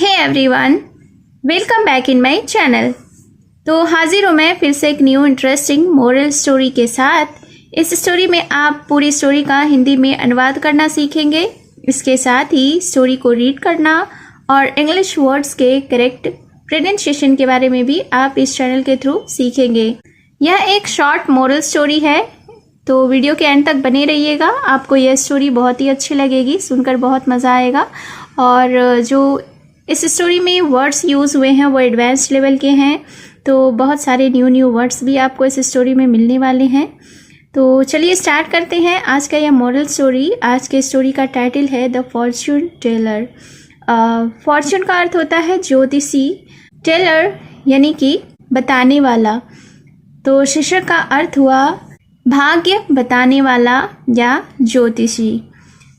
Hey everyone, welcome back in my channel. तो हाजिर हूँ मैं फिर से एक न्यू इंटरेस्टिंग मोरल स्टोरी के साथ। इस स्टोरी में आप पूरी स्टोरी का हिंदी में अनुवाद करना सीखेंगे। इसके साथ ही स्टोरी को रीड करना और इंग्लिश वर्ड्स के करेक्ट प्रोनाउंसिएशन के बारे में भी आप इस चैनल के थ्रू सीखेंगे। यह एक शॉर्ट मोरल स्टोरी है, तो वीडियो के एंड तक बने रहिएगा। आपको यह स्टोरी बहुत ही अच्छी लगेगी, सुनकर बहुत मज़ा आएगा। और जो इस स्टोरी में वर्ड्स यूज़ हुए हैं वो एडवांस्ड लेवल के हैं, तो बहुत सारे न्यू वर्ड्स भी आपको इस स्टोरी में मिलने वाले हैं। तो चलिए स्टार्ट करते हैं आज का यह मॉरल स्टोरी। आज के स्टोरी का टाइटल है द फॉर्च्यून टेलर। फॉर्च्यून का अर्थ होता है ज्योतिषी, टेलर यानी कि बताने वाला। तो शीर्षक का अर्थ हुआ भाग्य बताने वाला या ज्योतिषी।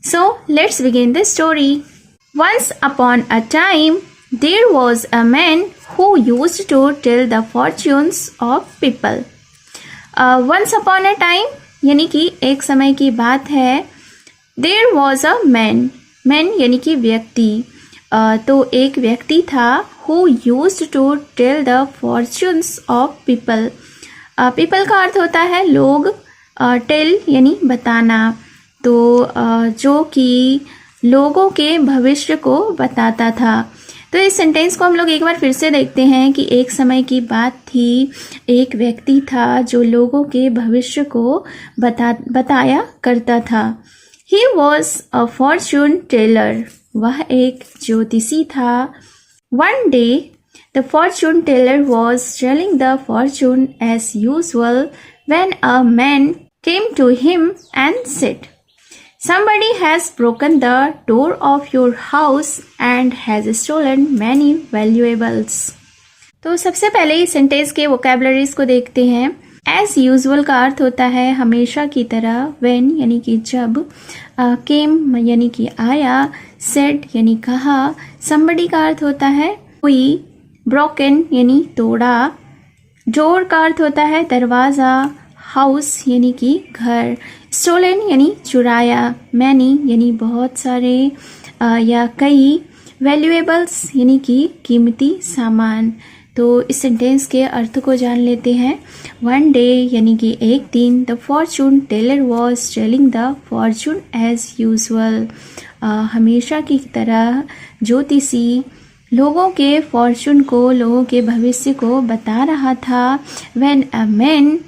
So let's begin the story. Once upon a time, there was a man who used to tell the fortunes of people. Once upon a time यानी कि एक समय की बात है। There was a man, man यानी कि व्यक्ति। तो एक व्यक्ति था who used to tell the fortunes of people. People का अर्थ होता है लोग, tell यानी बताना। तो जो कि लोगों के भविष्य को बताता था। तो इस सेंटेंस को हम लोग एक बार फिर से देखते हैं कि एक समय की बात थी, एक व्यक्ति था जो लोगों के भविष्य को बताया करता था। He was a fortune teller. वह एक ज्योतिषी था। One day, the fortune teller was telling the fortune as usual when a man came to him and said, Somebody has broken the door of your house and has stolen many valuables. तो सबसे पहले इस sentence के vocabularies को देखते हैं। As usual का अर्थ होता है हमेशा की तरह, when यानी कि जब, came यानी कि आया, said यानी कहा, somebody का अर्थ होता है कोई, broken यानी तोड़ा, door का अर्थ होता है दरवाज़ा, हाउस यानी कि घर, स्टोलन यानी चुराया, मैनी यानी बहुत सारे या कई, वैल्यूएबल्स यानी कि कीमती सामान। तो इस सेंटेंस के अर्थ को जान लेते हैं। वन डे यानी कि एक दिन, the fortune teller was telling the fortune as usual. हमेशा की तरह ज्योतिषी लोगों के फॉर्चून को, लोगों के भविष्य को बता रहा था। व्हेन अ मैन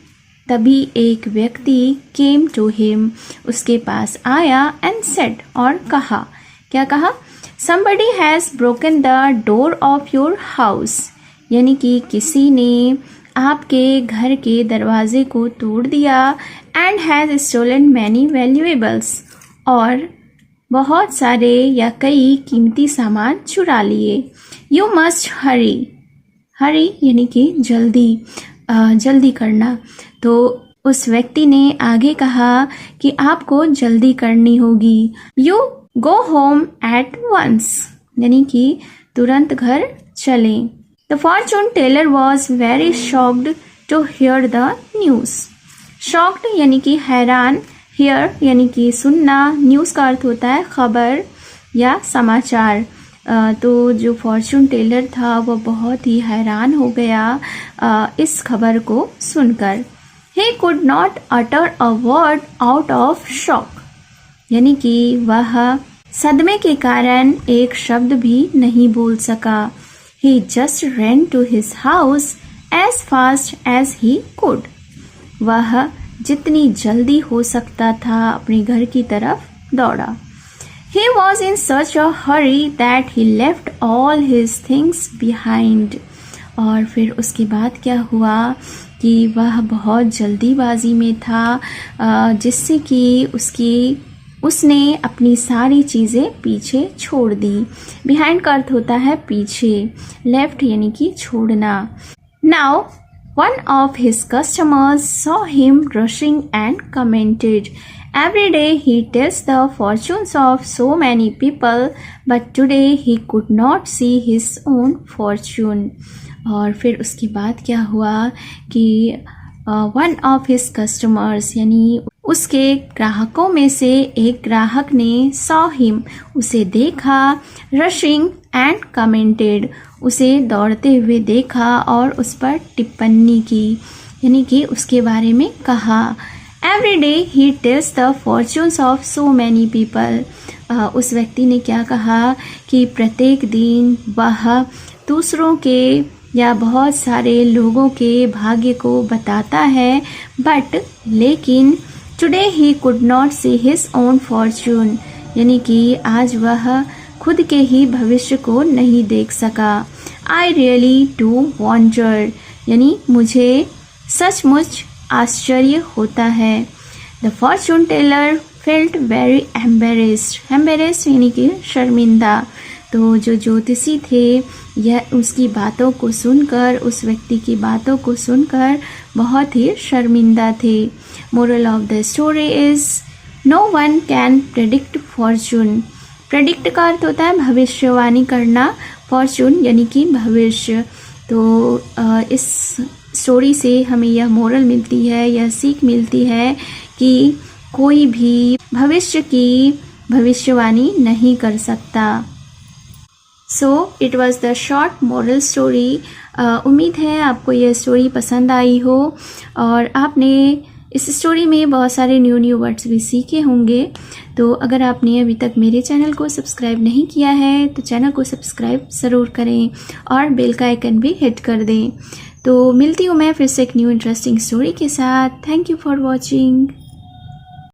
तभी एक व्यक्ति, केम टू हिम उसके पास आया, एंड सेड और कहा, क्या कहा? somebody has broken the door of your house यानी कि किसी ने आपके घर के दरवाजे को तोड़ दिया, and has stolen many valuables और बहुत सारे या कई कीमती सामान चुरा लिए। you must hurry, hurry यानी कि जल्दी करना। तो उस व्यक्ति ने आगे कहा कि आपको जल्दी करनी होगी। You go home at once यानी कि तुरंत घर चलें। The fortune teller was very shocked to hear the news. Shocked यानी कि हैरान, हियर यानी कि सुनना, न्यूज़ का अर्थ होता है खबर या समाचार। तो जो फॉर्चून टेलर था वो बहुत ही हैरान हो गया इस खबर को सुनकर। He could not utter a word out of shock यानी कि वह सदमे के कारण एक शब्द भी नहीं बोल सका। He just ran to his house as fast as he could. वह जितनी जल्दी हो सकता था अपने घर की तरफ दौड़ा। He was in such a hurry that he left all his things behind. और फिर उसके बाद क्या हुआ कि वह बहुत जल्दीबाजी में था, जिससे कि उसने अपनी सारी चीज़ें पीछे छोड़ दी। बिहाइंड का अर्थ होता है पीछे, लेफ्ट यानी कि छोड़ना। Now one of his customers saw him rushing and commented, Every day he tells the fortunes of so many people, but today he could not see his own fortune. और फिर उसके बाद क्या हुआ कि वन ऑफ हिज कस्टमर्स यानी उसके ग्राहकों में से एक ग्राहक ने सॉ हिम, उसे देखा, रशिंग एंड कमेंटेड, उसे दौड़ते हुए देखा और उस पर टिप्पणी की, यानी कि उसके बारे में कहा। Every day he tells the fortunes of so many people, उस व्यक्ति ने क्या कहा कि प्रत्येक दिन वह दूसरों के या बहुत सारे लोगों के भाग्य को बताता है, बट लेकिन today he could not see his own Fortune, यानी कि आज वह खुद के ही भविष्य को नहीं देख सका। आई रियली डू वॉन्डर, यानी मुझे सचमुच आश्चर्य होता है। The fortune Taylor felt very embarrassed यानी कि शर्मिंदा। तो जो ज्योतिषी थे यह उसकी बातों को सुनकर, उस व्यक्ति की बातों को सुनकर बहुत ही शर्मिंदा थे। Moral of the story is no one can predict fortune. Predict का अर्थ होता है भविष्यवाणी करना, फॉर्चून यानी कि भविष्य। तो इस स्टोरी से हमें यह मोरल मिलती है, यह सीख मिलती है कि कोई भी भविष्य की भविष्यवाणी नहीं कर सकता। So it was the short moral story. उम्मीद है आपको यह स्टोरी पसंद आई हो और आपने इस स्टोरी में बहुत सारे न्यू वर्ड्स भी सीखे होंगे। तो अगर आपने अभी तक मेरे चैनल को सब्सक्राइब नहीं किया है तो चैनल को सब्सक्राइब ज़रूर करें और बेल का आइकन भी हिट कर दें। तो मिलती हूँ मैं फिर से एक न्यू इंटरेस्टिंग स्टोरी के साथ। Thank you for watching.